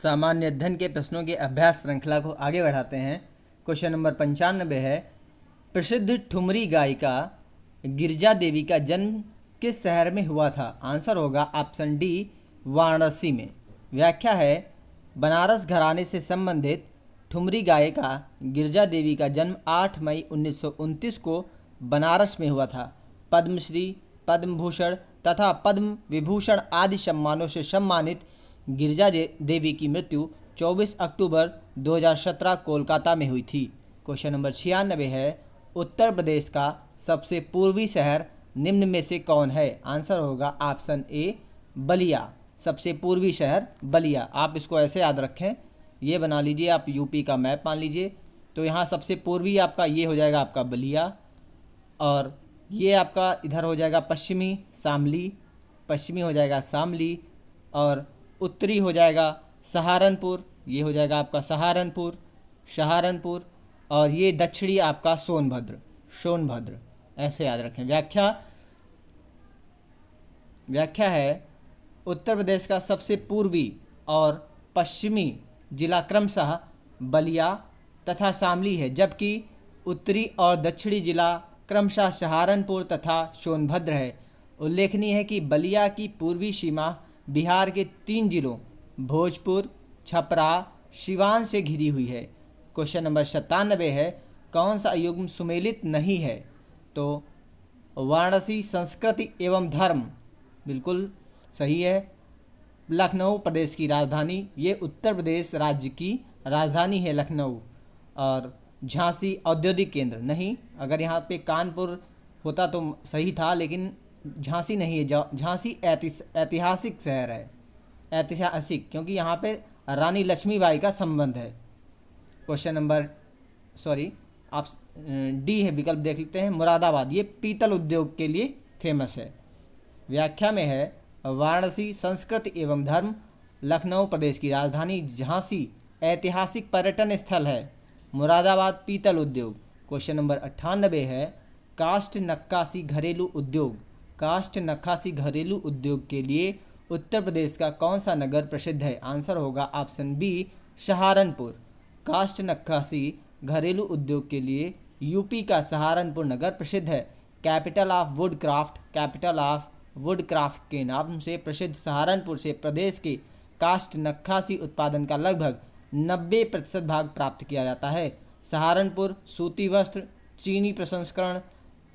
सामान्य अध्ययन के प्रश्नों के अभ्यास श्रृंखला को आगे बढ़ाते हैं। क्वेश्चन नंबर 95 है, प्रसिद्ध ठुमरी गायिका गिरिजा देवी का जन्म किस शहर में हुआ था? आंसर होगा ऑप्शन डी, वाराणसी में। व्याख्या है, बनारस घराने से संबंधित ठुमरी गायिका गिरिजा देवी का जन्म 8 मई 1929 को बनारस में हुआ था। पद्मश्री, पद्म भूषण तथा पद्म विभूषण आदि सम्मानों से सम्मानित गिरिजा देवी की मृत्यु 24 अक्टूबर 2017 कोलकाता में हुई थी। क्वेश्चन नंबर 96 है, उत्तर प्रदेश का सबसे पूर्वी शहर निम्न में से कौन है? आंसर होगा ऑप्शन ए, बलिया। सबसे पूर्वी शहर बलिया। आप इसको ऐसे याद रखें, ये बना लीजिए, आप यूपी का मैप मान लीजिए। तो यहाँ सबसे पूर्वी आपका ये हो जाएगा आपका बलिया, और ये आपका इधर हो जाएगा पश्चिमी शामली, पश्चिमी हो जाएगा शामली, और उत्तरी हो जाएगा सहारनपुर, ये हो जाएगा आपका सहारनपुर, और ये दक्षिणी आपका सोनभद्र। ऐसे याद रखें। व्याख्या है, उत्तर प्रदेश का सबसे पूर्वी और पश्चिमी जिला क्रमशः बलिया तथा शामली है, जबकि उत्तरी और दक्षिणी जिला क्रमशः सहारनपुर तथा सोनभद्र है। उल्लेखनीय है कि बलिया की पूर्वी सीमा बिहार के 3 जिलों भोजपुर, छपरा, सिवान से घिरी हुई है। क्वेश्चन नंबर 97 है, कौन सा युग्म सुमेलित नहीं है? तो वाराणसी संस्कृति एवं धर्म बिल्कुल सही है। लखनऊ प्रदेश की राजधानी, ये उत्तर प्रदेश राज्य की राजधानी है लखनऊ। और झांसी औद्योगिक केंद्र नहीं, अगर यहाँ पे कानपुर होता तो सही था, लेकिन झांसी नहीं है। झांसी ऐतिहासिक शहर है, ऐतिहासिक, क्योंकि यहाँ पे रानी लक्ष्मीबाई का संबंध है। क्वेश्चन नंबर आप डी है विकल्प, देख लेते हैं। मुरादाबाद, ये पीतल उद्योग के लिए फेमस है। व्याख्या में है, वाराणसी संस्कृति एवं धर्म, लखनऊ प्रदेश की राजधानी, झांसी ऐतिहासिक पर्यटन स्थल है, मुरादाबाद पीतल उद्योग। क्वेश्चन नंबर 98 है, काष्ठ नक्काशी घरेलू उद्योग के लिए उत्तर प्रदेश का कौन सा नगर प्रसिद्ध है? आंसर होगा ऑप्शन बी, सहारनपुर। काष्ठ नक्काशी घरेलू उद्योग के लिए यूपी का सहारनपुर नगर प्रसिद्ध है। कैपिटल ऑफ वुडक्राफ्ट के नाम से प्रसिद्ध सहारनपुर से प्रदेश के काष्ठ नक्काशी उत्पादन का लगभग 90% भाग प्राप्त किया जाता है। सहारनपुर सूती वस्त्र, चीनी प्रसंस्करण,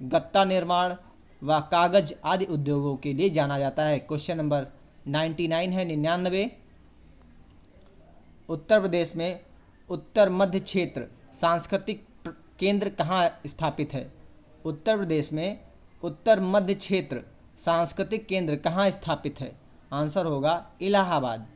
गत्ता निर्माण व कागज आदि उद्योगों के लिए जाना जाता है। क्वेश्चन नंबर 99 उत्तर प्रदेश में उत्तर मध्य क्षेत्र सांस्कृतिक केंद्र कहाँ स्थापित है? उत्तर प्रदेश में उत्तर मध्य क्षेत्र सांस्कृतिक केंद्र कहाँ स्थापित है? आंसर होगा इलाहाबाद।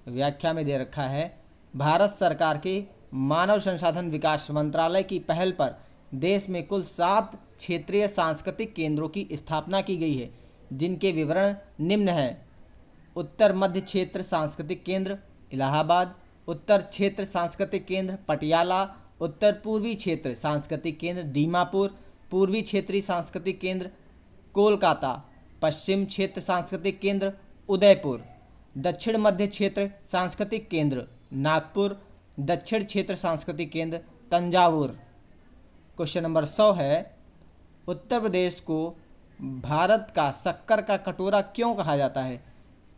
व्याख्या में दे रखा है, भारत सरकार के मानव संसाधन विकास मंत्रालय की पहल पर देश में कुल 7 क्षेत्रीय सांस्कृतिक केंद्रों की स्थापना की गई है, जिनके विवरण निम्न हैं। उत्तर मध्य क्षेत्र सांस्कृतिक केंद्र इलाहाबाद, उत्तर क्षेत्र सांस्कृतिक केंद्र पटियाला, उत्तर पूर्वी क्षेत्र सांस्कृतिक केंद्र दीमापुर, पूर्वी क्षेत्रीय सांस्कृतिक केंद्र कोलकाता, पश्चिम क्षेत्र सांस्कृतिक केंद्र उदयपुर, दक्षिण मध्य क्षेत्र सांस्कृतिक केंद्र नागपुर, दक्षिण क्षेत्र सांस्कृतिक केंद्र तंजावुर। क्वेश्चन नंबर 100 है, उत्तर प्रदेश को भारत का शक्कर का कटोरा क्यों कहा जाता है?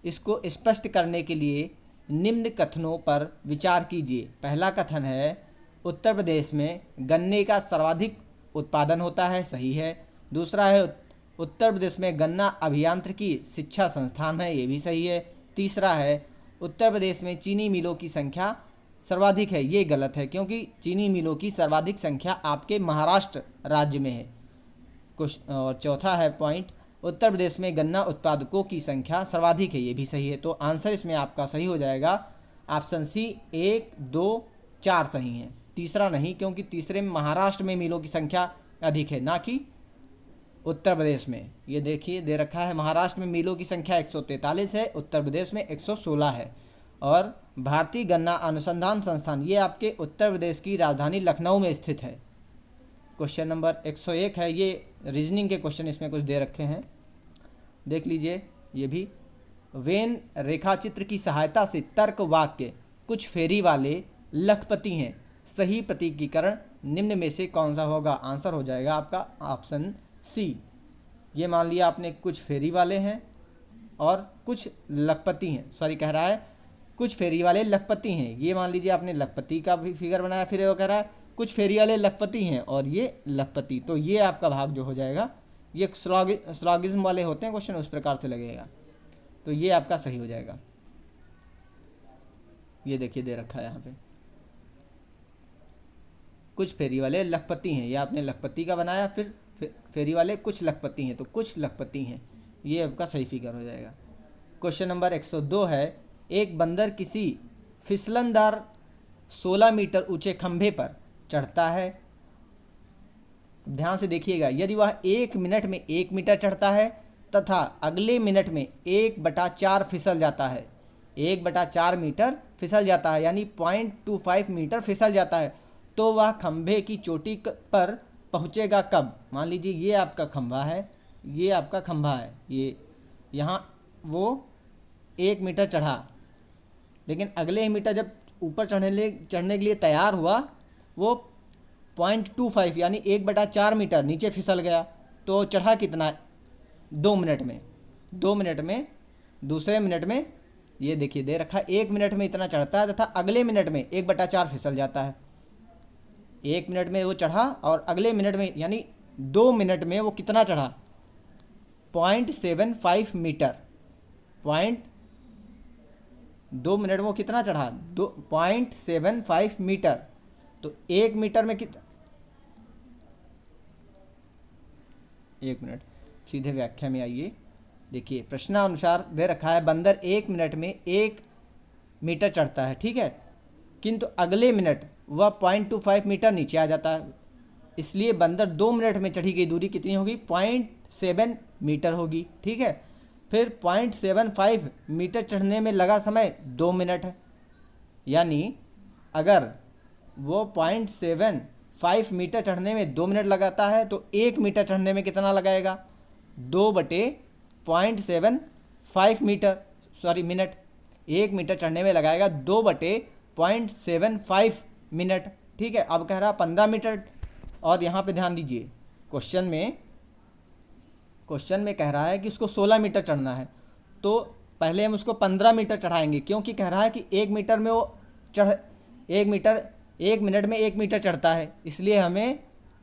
इसको स्पष्ट करने के लिए निम्न कथनों पर विचार कीजिए। पहला कथन है, उत्तर प्रदेश में गन्ने का सर्वाधिक उत्पादन होता है, सही है। दूसरा है, उत्तर प्रदेश में गन्ना अभियांत्रिकी शिक्षा संस्थान है, ये भी सही है। तीसरा है, उत्तर प्रदेश में चीनी मिलों की संख्या सर्वाधिक है, ये गलत है, क्योंकि चीनी मिलों की सर्वाधिक संख्या आपके महाराष्ट्र राज्य में है। और चौथा है पॉइंट, उत्तर प्रदेश में गन्ना उत्पादकों की संख्या सर्वाधिक है, ये भी सही है। तो आंसर इसमें आपका सही हो जाएगा ऑप्शन सी, 1, 2, 4 सही है, तीसरा नहीं, क्योंकि तीसरे में महाराष्ट्र में मिलों की संख्या अधिक है, ना कि उत्तर प्रदेश में। ये देखिए दे रखा है, महाराष्ट्र में मिलों की संख्या 143 है, उत्तर प्रदेश में 116 है। और भारतीय गन्ना अनुसंधान संस्थान, ये आपके उत्तर प्रदेश की राजधानी लखनऊ में स्थित है। क्वेश्चन नंबर 101 है, ये रीजनिंग के क्वेश्चन इसमें कुछ दे रखे हैं, देख लीजिए। ये भी वेन रेखाचित्र की सहायता से तर्क वाक्य कुछ फेरी वाले लखपति हैं। सही प्रतीकीकरण निम्न में से कौन सा होगा? आंसर हो जाएगा आपका ऑप्शन सी। ये मान लिया आपने कुछ फेरी वाले हैं और कुछ लखपति हैं, सॉरी कह रहा है कुछ फेरी वाले लखपति हैं। ये मान लीजिए आपने लखपति का भी फिगर बनाया, फिर वो कह रहा है कुछ फेरी वाले लखपति हैं और ये लखपति, तो ये आपका भाग जो हो जाएगा, ये स्लॉगिज्म वाले होते हैं क्वेश्चन, उस प्रकार से लगेगा, तो ये आपका सही हो जाएगा। ये देखिए दे रखा है यहाँ पे, कुछ फेरी वाले लखपति हैं, ये आपने लखपति का बनाया, फिर फेरी वाले कुछ लखपति हैं, तो कुछ लखपति हैं, ये आपका सही फिगर हो जाएगा। क्वेश्चन नंबर 102 है, एक बंदर किसी फिसलनदार 16 मीटर ऊंचे खंभे पर चढ़ता है। ध्यान से देखिएगा, यदि वह 1 मिनट में 1 मीटर चढ़ता है तथा अगले मिनट में 1/4 फिसल जाता है, 1/4 मीटर फिसल जाता है, यानी 0.25 मीटर फिसल जाता है, तो वह खंभे की चोटी पर पहुंचेगा कब? मान लीजिए ये आपका खंभा है, ये आपका खंभा है, ये यहाँ वो 1 मीटर चढ़ा, लेकिन अगले ही मीटर जब ऊपर चढ़ने के लिए तैयार हुआ, वो 0.25 यानी 1/4 मीटर नीचे फिसल गया, तो चढ़ा कितना? 2 मिनट में। 2 मिनट में, दूसरे मिनट में ये देखिए दे रखा है 1 मिनट में इतना चढ़ता है तथा अगले मिनट में 1/4 फिसल जाता है। 1 मिनट में वो चढ़ा और अगले मिनट में यानी 2 मिनट में वो कितना चढ़ा? 0.75 मीटर। 2 मिनट में वो कितना चढ़ा? 0.75 मीटर। तो 1 मीटर में कितना? 1 मिनट, सीधे व्याख्या में आइए। देखिए प्रश्नानुसार दे रखा है बंदर 1 मिनट में 1 मीटर चढ़ता है, ठीक है, किंतु अगले मिनट वह 0.25 मीटर नीचे आ जाता है, इसलिए बंदर 2 मिनट में चढ़ी गई दूरी कितनी होगी? 0.7 मीटर होगी, ठीक है। फिर 0.75 मीटर चढ़ने में लगा समय 2 मिनट है, यानी अगर वो 0.75 मीटर चढ़ने में 2 मिनट लगाता है तो 1 मीटर चढ़ने में कितना लगाएगा? 2/0.75 मीटर, सॉरी मिनट। 1 मीटर चढ़ने में लगाएगा 2/0.75 मिनट, ठीक है। अब कह रहा 15 मीटर, और यहाँ पे ध्यान दीजिए, क्वेश्चन में कह रहा है कि उसको 16 मीटर चढ़ना है, तो पहले हम उसको 15 मीटर चढ़ाएंगे, क्योंकि कह रहा है कि 1 मीटर में वो 1 मिनट में 1 मीटर चढ़ता है, इसलिए हमें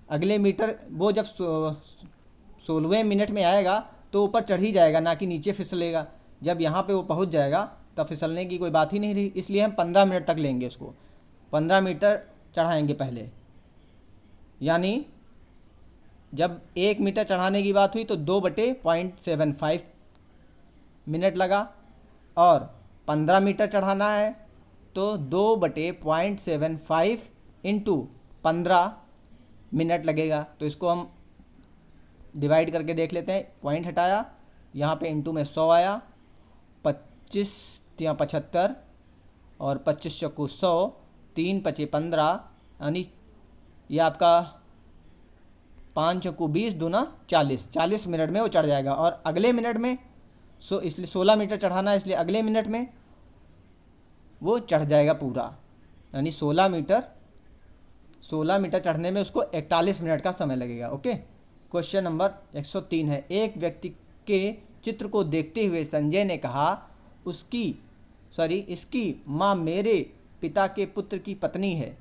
अगले मीटर वो जब 16वें मिनट में आएगा तो ऊपर चढ़ ही जाएगा, ना कि नीचे फिसलेगा। जब यहाँ पे वो पहुँच जाएगा तब फिसलने की कोई बात ही नहीं रही, इसलिए हम 15 मिनट तक लेंगे उसको, 15 मीटर चढ़ाएंगे पहले, यानी जब 1 मीटर चढ़ाने की बात हुई तो 2/0.75 मिनट लगा, और 15 मीटर चढ़ाना है तो 2/0.75 इंटू 15 मिनट लगेगा। तो इसको हम डिवाइड करके देख लेते हैं, पॉइंट हटाया, यहाँ पे इंटू में 100 आया, 25 या 75 और 25 चौकू 100, 3 पचे 15, यानी ये आपका 5 चौकू 20 दूना 40 मिनट में वो चढ़ जाएगा। और अगले मिनट में इसलिए 16 मीटर चढ़ाना है, इसलिए अगले मिनट में वो चढ़ जाएगा पूरा, यानी 16 मीटर चढ़ने में उसको 41 मिनट का समय लगेगा। ओके। क्वेश्चन नंबर 103 है, एक व्यक्ति के चित्र को देखते हुए संजय ने कहा इसकी माँ मेरे पिता के पुत्र की पत्नी है,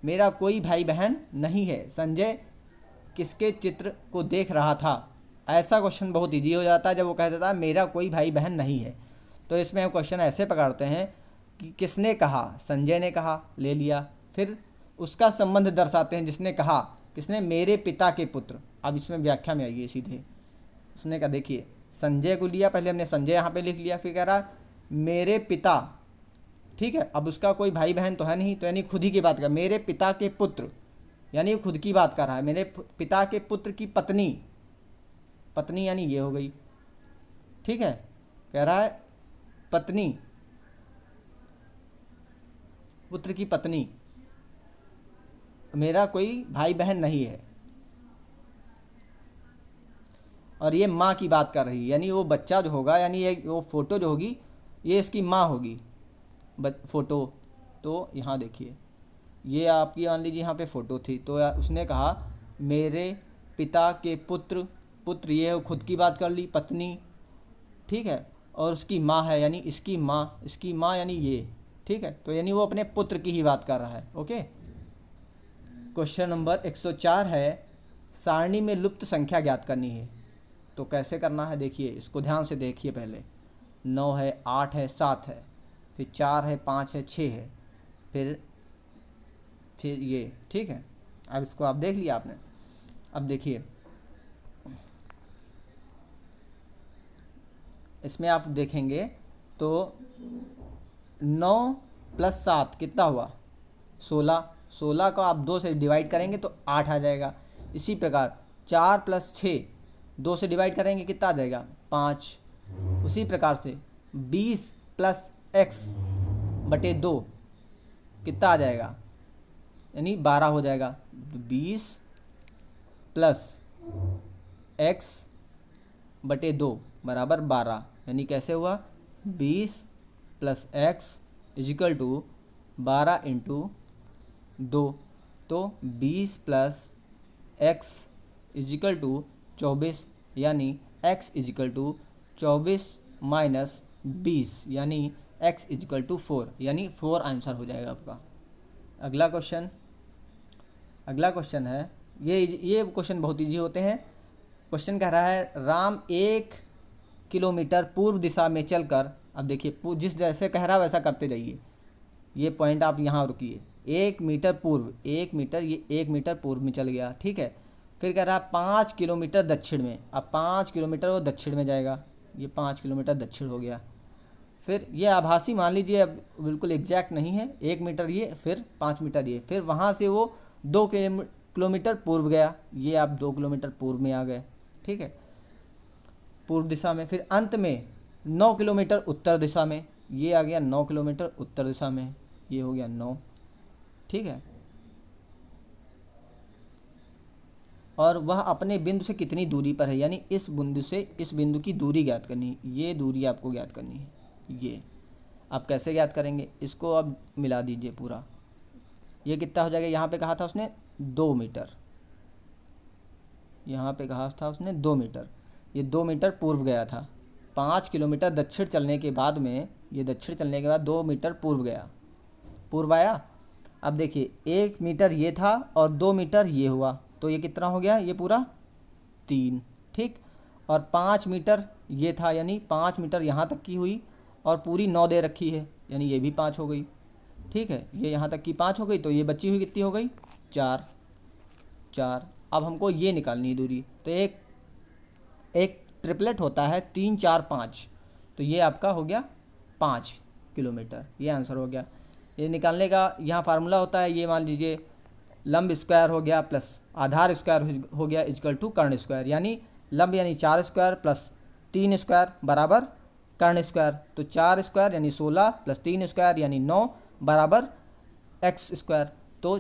मेरा कोई भाई बहन नहीं है। संजय किसके चित्र को देख रहा था? ऐसा क्वेश्चन बहुत इजी हो जाता है जब वो कह देता है मेरा कोई भाई बहन नहीं है। तो इसमें हम क्वेश्चन ऐसे पकड़ते हैं कि किसने कहा? संजय ने कहा, ले लिया। फिर उसका संबंध दर्शाते हैं, जिसने कहा, किसने? मेरे पिता के पुत्र। अब इसमें व्याख्या में आइए सीधे। उसने कहा, देखिए संजय को लिया, पहले हमने संजय यहाँ पे लिख लिया, फिर कह रहा मेरे पिता, ठीक है। अब उसका कोई भाई बहन तो है नहीं, तो यानी खुद ही की बात कर, मेरे पिता के पुत्र, यानी खुद की बात कर रहा है। मेरे पिता के पुत्र की पत्नी यानी ये हो गई, ठीक है। कह रहा है पत्नी, पुत्र की पत्नी, मेरा कोई भाई बहन नहीं है। और ये माँ की बात कर रही है, यानी वो बच्चा जो होगा, यानी ये वो फोटो जो होगी, ये इसकी माँ होगी, फ़ोटो, तो यहाँ देखिए, ये आपकी मान लीजिए यहाँ पे फ़ोटो थी, तो उसने कहा मेरे पिता के पुत्र, पुत्र ये खुद की बात कर ली, पत्नी, ठीक है, और उसकी माँ है यानी इसकी माँ यानी ये, ठीक है, तो यानी वो अपने पुत्र की ही बात कर रहा है। ओके। क्वेश्चन नंबर 104 है, सारणी में लुप्त संख्या ज्ञात करनी है। तो कैसे करना है देखिए, इसको ध्यान से देखिए। पहले 9 है, 8 है, 7 है, फिर 4 है, 5 है, 6 है, फिर ये, ठीक है। अब इसको आप देख लिया आपने। अब देखिए इसमें आप देखेंगे तो 9 + 7 कितना हुआ, 16। 16 को आप 2 से डिवाइड करेंगे तो 8 आ जाएगा। इसी प्रकार 4 + 6 2 से डिवाइड करेंगे कितना आ जाएगा, 5। उसी प्रकार से 20 + x/2 कितना आ जाएगा, यानी 12 हो जाएगा। 20 + x/2 बराबर 12, यानी कैसे हुआ, 20 + x = 12 × 2, तो 20 + x = 24, यानी x = 24 - 20, यानी x = 4, यानी 4 आंसर हो जाएगा आपका। अगला क्वेश्चन है, ये क्वेश्चन बहुत ईजी होते हैं। क्वेश्चन कह रहा है, राम 1 किलोमीटर पूर्व दिशा में चलकर, अब देखिए जिस जैसे कह रहा है वैसा करते जाइए। ये पॉइंट आप यहाँ रुकिए, 1 मीटर पूर्व, 1 मीटर, ये 1 मीटर पूर्व में चल गया, ठीक है। फिर कह रहा है 5 किलोमीटर दक्षिण में, अब 5 किलोमीटर वो दक्षिण में जाएगा, ये 5 किलोमीटर दक्षिण हो गया। फिर ये आभासी मान लीजिए, अब बिल्कुल एग्जैक्ट नहीं है, 1 मीटर ये, फिर 5 मीटर ये, फिर वहाँ से वो 2 किलोमीटर पूर्व गया, ये आप 2 किलोमीटर पूर्व में आ गए, ठीक है, पूर्व दिशा में। फिर अंत में 9 किलोमीटर उत्तर दिशा में, ये आ गया 9 किलोमीटर उत्तर दिशा में, ये हो गया 9, ठीक है। और वह अपने बिंदु से कितनी दूरी पर है, यानी इस बिंदु से इस बिंदु की दूरी ज्ञात करनी है, ये दूरी आपको ज्ञात करनी है। ये आप कैसे ज्ञात करेंगे, इसको अब मिला दीजिए पूरा, ये कितना हो जाएगा, यहाँ पे कहा था उसने 2 मीटर, यहाँ पे कहा था उसने 2 मीटर, ये 2 मीटर पूर्व गया था। 5 किलोमीटर दक्षिण चलने के बाद में, ये दक्षिण चलने के बाद 2 मीटर पूर्व गया, पूर्व आया। अब देखिए 1 मीटर ये था और 2 मीटर ये हुआ, तो ये कितना हो गया, ये पूरा 3, ठीक। और 5 मीटर ये था, यानी 5 मीटर यहाँ तक की हुई, और पूरी 9 दे रखी है, यानी ये भी 5 हो गई, ठीक है। ये यहाँ तक की 5 हो गई, तो ये बची हुई कितनी हो गई, 4। अब हमको ये निकालनी है दूरी, तो एक ट्रिपलेट होता है 3 4 5, तो ये आपका हो गया 5 किलोमीटर, ये आंसर हो गया। ये निकालने का यहाँ फार्मूला होता है, ये मान लीजिए लंब स्क्वायर हो गया प्लस आधार स्क्वायर हो गया = कर्ण स्क्वायर, यानी लंब यानी 4 स्क्वायर प्लस 3 स्क्वायर बराबर कर्ण स्क्वायर, तो 4 स्क्वायर यानी 16 प्लस 3 स्क्वायर यानी 9 बराबर x स्क्वायर, तो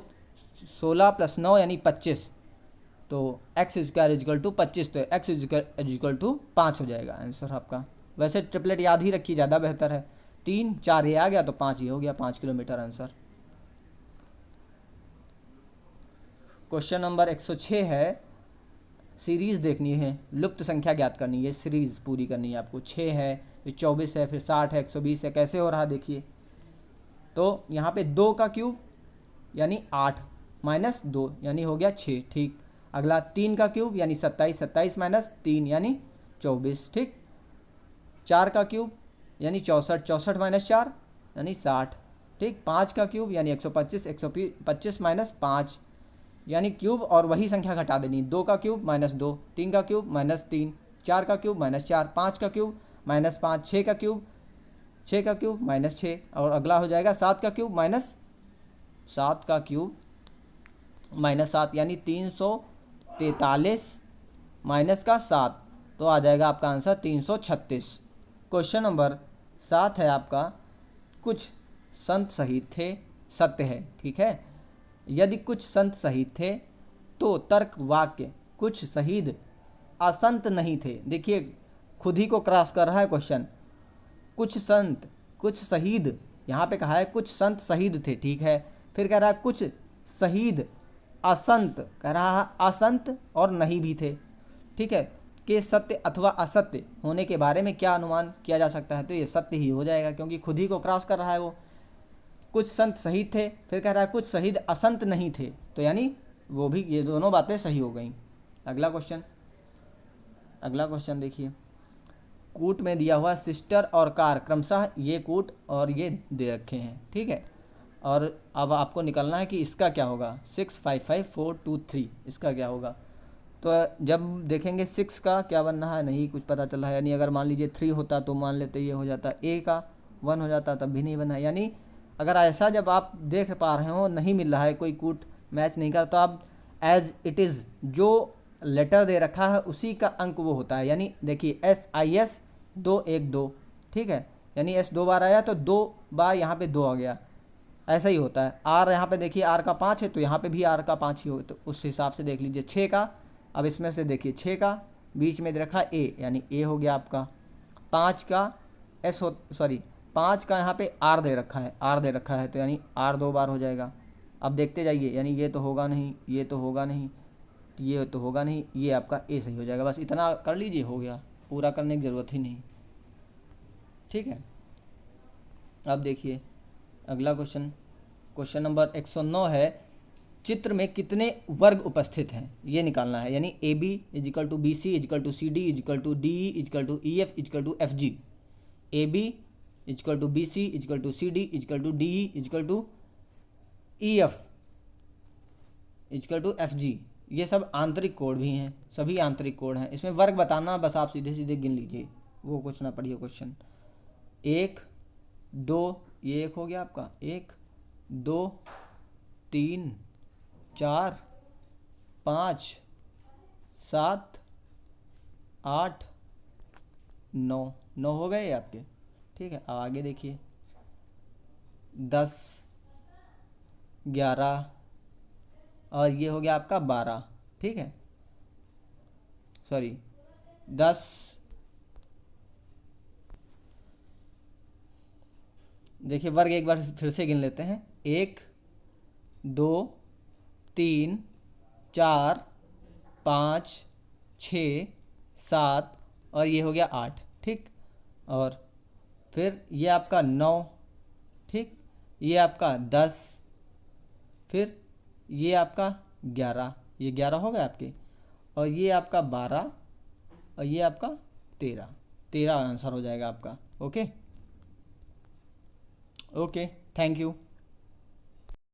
16 + 9 यानी 25, तो x² = 25, तो x = 5 हो जाएगा आंसर आपका। वैसे ट्रिपलेट याद ही रखिए, ज़्यादा बेहतर है। 3 4 ये आ गया तो 5 ये हो गया, 5 किलोमीटर आंसर। क्वेश्चन नंबर 106 है, सीरीज़ देखनी है, लुप्त संख्या ज्ञात करनी है, सीरीज़ पूरी करनी है आपको। 6 है, फिर 24 है, फिर 60 है, 120 है, कैसे हो रहा देखिए। तो यहाँ पे 2 का क्यूब यानी 8 - 2 यानी हो गया 6, ठीक। अगला 3 का क्यूब यानी 27, 27 - 3 यानी 24, ठीक। 4 का क्यूब यानी 64, 64 - 4 यानी 60, ठीक। 5 का क्यूब यानी 125, 125 - 5 यानी क्यूब और वही संख्या घटा देनी। 2 का क्यूब -2, 3 का क्यूब -3, 4 का क्यूब -4, 5 का क्यूब -5, 6 का क्यूब -6, और अगला हो जाएगा 7 का क्यूब -7 यानी 343 माइनस का 7, तो आ जाएगा आपका आंसर 336। क्वेश्चन नंबर 7 है आपका, कुछ संत शहीद थे, सत्य है, ठीक है। यदि कुछ संत शहीद थे तो तर्क वाक्य कुछ शहीद असंत नहीं थे। देखिए खुद ही को क्रॉस कर रहा है क्वेश्चन, कुछ संत कुछ शहीद यहाँ पे कहा है कुछ संत शहीद थे, ठीक है। फिर कह रहा है कुछ शहीद असंत, कह रहा है असंत और नहीं भी थे, ठीक है। कि सत्य अथवा असत्य होने के बारे में क्या अनुमान किया जा सकता है, तो ये सत्य ही हो जाएगा क्योंकि खुद ही को क्रॉस कर रहा है वो। कुछ संत शहीद थे, फिर कह रहा है कुछ शहीद असंत नहीं थे, तो यानी वो भी, ये दोनों बातें सही हो गई। अगला क्वेश्चन देखिए। कूट में दिया हुआ सिस्टर और कार क्रमशः ये कूट और ये दे रखे हैं, ठीक है। और अब आपको निकलना है कि इसका क्या होगा, 655423 इसका क्या होगा। तो जब देखेंगे 6 का क्या बनना है नहीं कुछ पता चल रहा है, यानी अगर मान लीजिए 3 होता तो मान लेते ये हो जाता, ए का 1 हो जाता तब भी नहीं बना। यानी अगर ऐसा जब आप देख पा रहे हो नहीं मिल रहा है, कोई कूट मैच नहीं कर, तो आप एज इट इज़ जो लेटर दे रखा है उसी का अंक वो होता है। यानी देखिए SIS 212, ठीक है। यानी S 2 बार आया तो 2 बार यहाँ पे 2 आ गया, ऐसा ही होता है। R यहाँ पे देखिए R का 5 है तो यहाँ पे भी R का 5 ही हो, तो उस हिसाब से देख लीजिए। 6 का, अब इसमें से देखिए 6 का बीच में दे रखा A, यानी A हो गया आपका। 5 का पाँच का यहाँ पे R दे रखा है, तो यानी R 2 बार हो जाएगा। अब देखते जाइए, यानी ये तो होगा नहीं, ये तो होगा नहीं, ये तो होगा नहीं, ये आपका ए सही हो जाएगा। बस इतना कर लीजिए, हो गया, पूरा करने की ज़रूरत ही नहीं, ठीक है। अब देखिए अगला क्वेश्चन नंबर 109 है, चित्र में कितने वर्ग उपस्थित हैं ये निकालना है। यानी AB = BC = CD = DE = EF = FG। AB = BC = CD = DE = EF = FG। ये सब आंतरिक कोड भी हैं, सभी आंतरिक कोड हैं। इसमें वर्ग बताना, बस आप सीधे सीधे गिन लीजिए, वो कुछ ना पढ़िए क्वेश्चन। 1 2, ये 1 हो गया आपका, 1 2 3 4 5 7 8 9 हो गए आपके, ठीक है। अब आगे देखिए 10 11 और ये हो गया आपका 12, ठीक है। 10, देखिए वर्ग एक बार फिर से गिन लेते हैं। 1 2 3 4 5 6 7 और ये हो गया 8, ठीक। और फिर ये आपका 9, ठीक, ये आपका 10, फिर ये आपका 11, ये 11 हो गए आपके, और ये आपका 12 और ये आपका 13 आंसर हो जाएगा आपका। Okay, thank you.